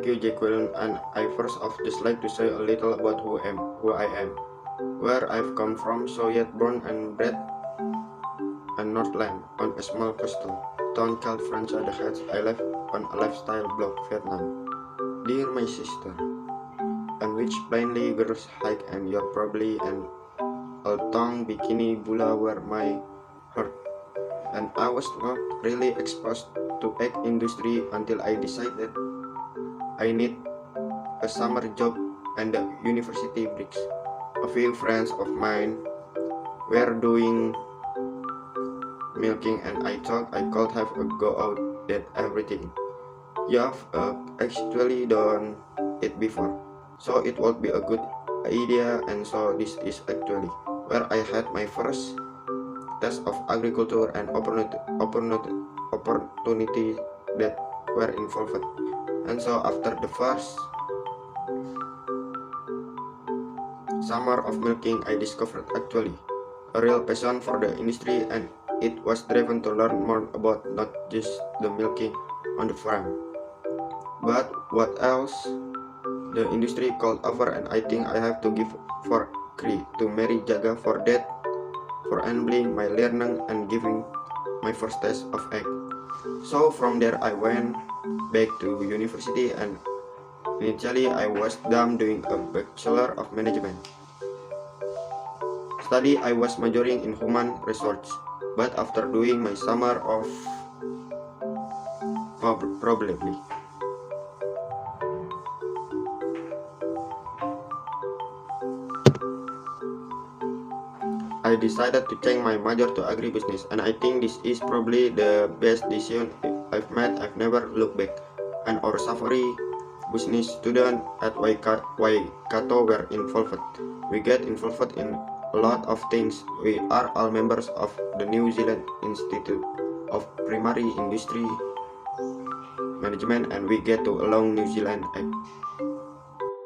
you, Jacqueline, and I first off just like to say a little about who I am, where I've come from. So yet born and bred in Northland, on a small coastal town called Francia de Hats. I live on a lifestyle block, Vietnam. Dear my sister, on which plainly girls hike, and you're probably an old-tongue bikini bula were my heart. And I was not really exposed to egg industry until I decided I need a summer job and the university breaks. A few friends of mine were doing milking, and I thought I could have a go out at everything. You've actually done it before, so it would be a good idea. And so this is actually where I had my first taste of agriculture and opportunity that were involved. And so after the first summer of milking, I discovered actually a real passion for the industry, and it was driven to learn more about not just the milking on the farm, but what else the industry could offer. And I think I have to give for credit to Mary Jaga for that, for enabling my learning and giving my first taste of egg. So from there I went back to university, and initially I was doing a Bachelor of Management study. I was majoring in human resource, but after doing my summer of probably I decided to change my major to agribusiness, and I think this is probably the best decision I've made. I've never looked back. And our Safari business student at Waikato were involved. We get involved in a lot of things. We are all members of the New Zealand Institute of Primary Industry Management, and we get to along New Zealand Act.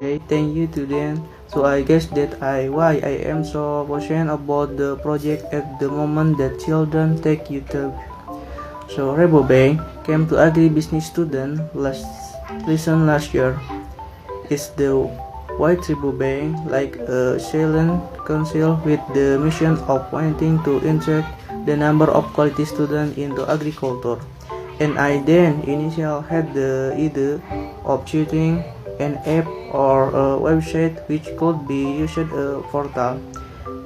Okay, thank you to them. So I guess that why I am so passionate about the project at the moment that children take you to. So Rebobank came to agribusiness student last year. It's the white Rebobank, like a silent council with the mission of wanting to inject the number of quality students into agriculture. And I then initially had the idea of shooting an app or a website which could be used a portal,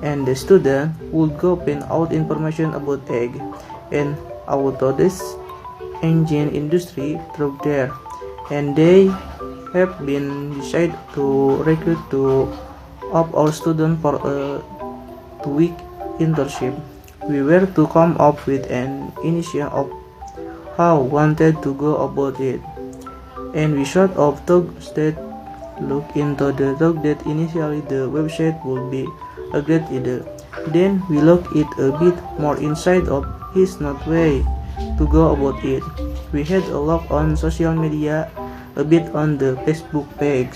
and the student would go find out information about egg and this engine industry through there. And they have been decided to recruit two of our students for a 2-week internship. We were to come up with an initiative of how wanted to go about it, and we sort of thought that look into the talk that initially the website would be a great idea. Then we looked it a bit more inside of his not way to go about it. We had a look on social media, a bit on the Facebook page.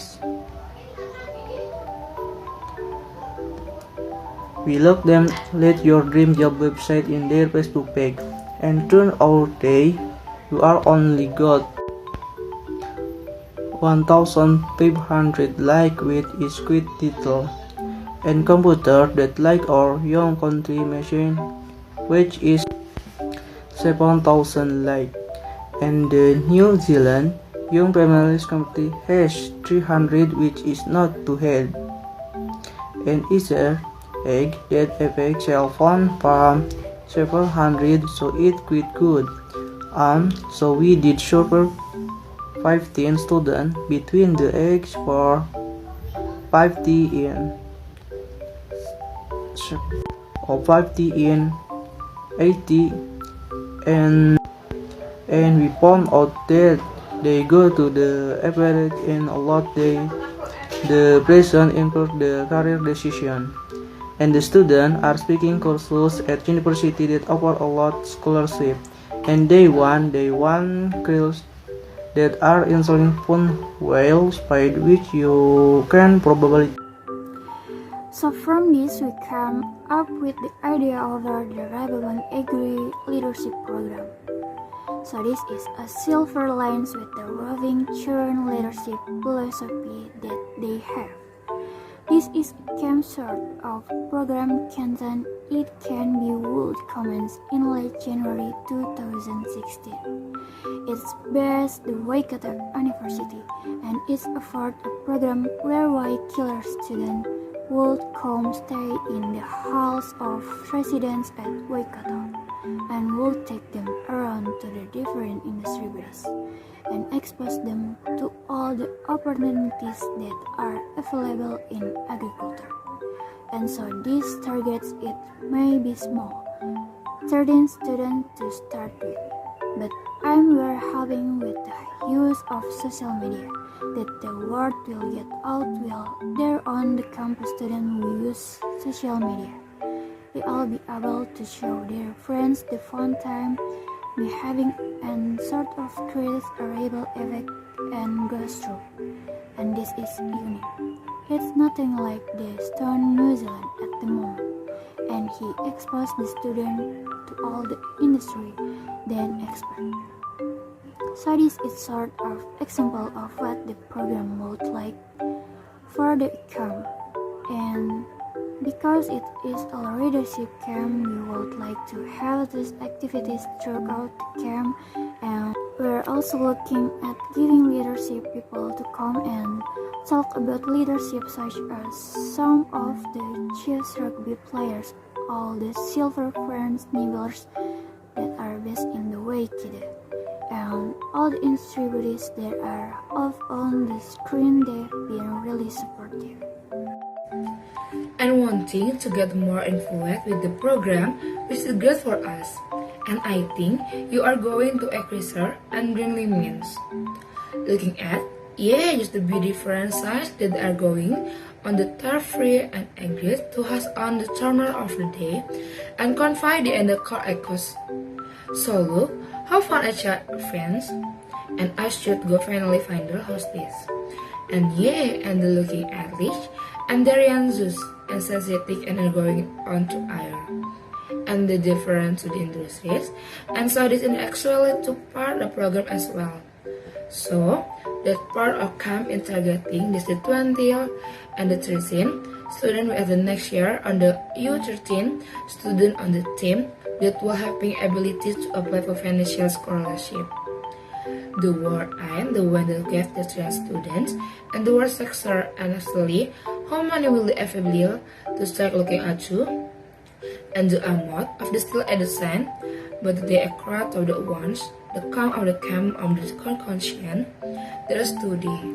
We looked them let your dream job website in their Facebook page, and turned out you are only got 1,500 like with its quick title, and computer that like our young country machine, which is 7,000 like, and the New Zealand Young Families Committee has 300, which is not too bad. And is a egg that affects cell phone from 700, so it quite good. So we did super 15 students between the eggs for 50 in 80, and we found out that they go to the average in a lot. The present include the career decision, and the students are speaking courses at university that offer a lot scholarship, and they want skills that are installing phone well speed, which you can probably. So from this we come up with the idea of the Rabobank Agri Leadership Program. So this is a silver lines with the roving children leadership philosophy that they have. This is a camp sort of program content. It can be would commence in late January 2016. It's based the Waikato University and it's a program whereby killer students would come stay in the halls of residents at Waikato and would take them around to the different industry base and expose them to all the opportunities that are available in agriculture. And so this targets it may be small, 13 students to start with, but we're having with the use of social media that the word will get out well there on the campus students who use social media. They all be able to show their friends the fun time we having and sort of creates a ripple effect and goes through. And this is unique. It's nothing like the Stone New Zealand at the moment. And he exposed the student to all the industry then expert. So this is sort of example of what the program would like for the camp. And because it is a leadership camp, we would like to have these activities throughout the camp, and we're also looking at giving leadership people to come and talk about leadership, such as some of the Chiefs rugby players, all the silver friends neighbors that are based in the Waikato, and all the industry bodies that are off on the screen. They've been really supportive. And wanting to get more involved with the program, which is great for us. And I think you are going to agriculture and greenly means. Looking at, just the different sites that are going on the turf-free and agri to us on the turner of the day and confide in the core echoes. So look, how fun a chat friends, and I should go finally find the hostess. And and the looking at Lich and Tertian and sensitive and are going on to iron and the difference to the industries, and so this is actually took part the program as well. So that part of camp in targeting this the 20 and the 13 student at the next year on the U13 student on the team that will having ability to apply for financial scholarship. The word and the one that gave the trans students and the word sector, and actually how many will be available to start looking at you and the amount of the still at the sign, but they are crowd of the ones that come of the camp of the conscience that study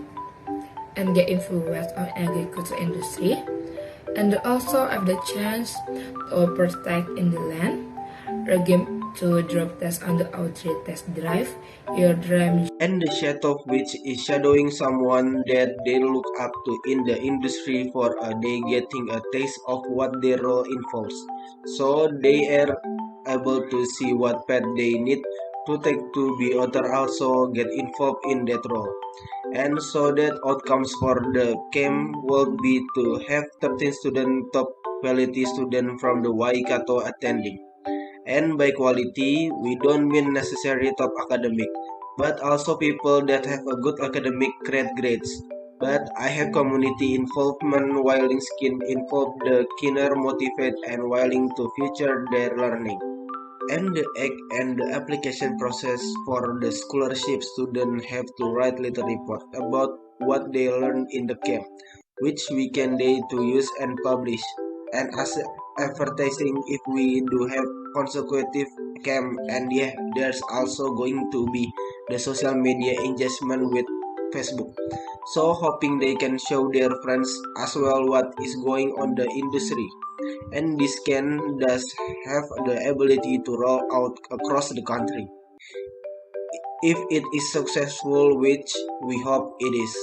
and get influence on agriculture industry, and they also have the chance to protect in the land, again to drop test on the outreach test drive, your dream. And the shadow of which is shadowing someone that they look up to in the industry for a day, getting a taste of what their role involves, so they are able to see what path they need to take to be other also get involved in that role. And so that outcomes for the camp will be to have 13 student top quality student from the Waikato attending. And by quality, we don't mean necessarily top academic, but also people that have a good academic grades. But I have community involvement while skin involved the keener motivate and willing to future their learning. And the application process for the scholarship students have to write little report about what they learned in the camp, which we can day to use and publish. And as advertising if we do have consecutive camp, and there's also going to be the social media engagement with Facebook, so hoping they can show their friends as well what is going on the industry, and this can does have the ability to roll out across the country if it is successful, which we hope it is.